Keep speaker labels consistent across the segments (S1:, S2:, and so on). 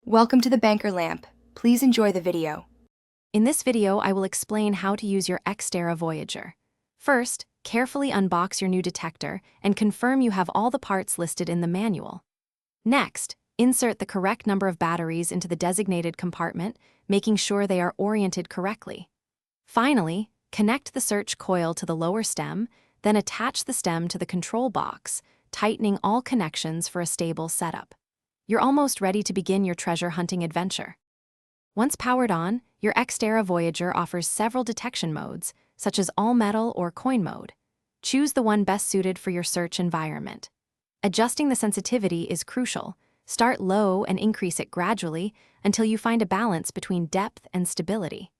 S1: Welcome to the Banker Lamp. Please enjoy the video.
S2: In this video, I will explain how to use your X Terra Voyager. First, carefully unbox your new detector and confirm you have all the parts listed in the manual. Next, insert the correct number of batteries into the designated compartment, making sure they are oriented correctly. Finally, connect the search coil to the lower stem, then attach the stem to the control box, tightening all connections for a stable setup. You're almost ready to begin your treasure hunting adventure. Once powered on, your X Terra Voyager offers several detection modes, such as all-metal or coin mode. Choose the one best suited for your search environment. Adjusting the sensitivity is crucial. Start low and increase it gradually until you find a balance between depth and stability.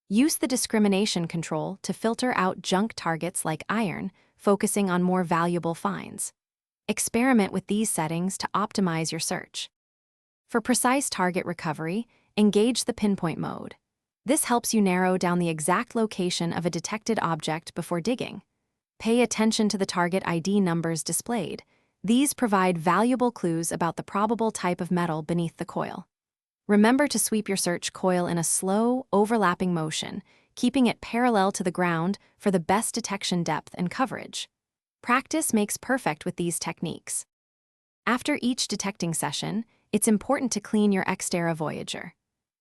S2: Use the discrimination control to filter out junk targets like iron, focusing on more valuable finds. Experiment with these settings to optimize your search. For precise target recovery, engage the pinpoint mode. This helps you narrow down the exact location of a detected object before digging. Pay attention to the target ID numbers displayed. These provide valuable clues about the probable type of metal beneath the coil. Remember to sweep your search coil in a slow, overlapping motion, keeping it parallel to the ground for the best detection depth and coverage. Practice makes perfect with these techniques. After each detecting session, it's important to clean your X Terra Voyager.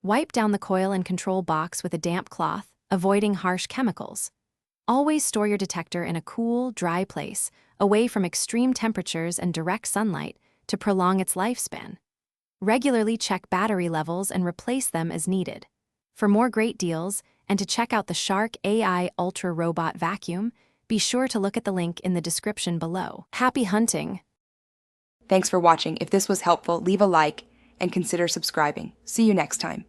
S2: Wipe down the coil and control box with a damp cloth, avoiding harsh chemicals. Always store your detector in a cool, dry place, away from extreme temperatures and direct sunlight, to prolong its lifespan. Regularly check battery levels and replace them as needed. For more great deals, and to check out the Shark AI Ultra Robot Vacuum, be sure to look at the link in the description below. Happy hunting!
S1: Thanks for watching. If this was helpful, leave a like and consider subscribing. See you next time.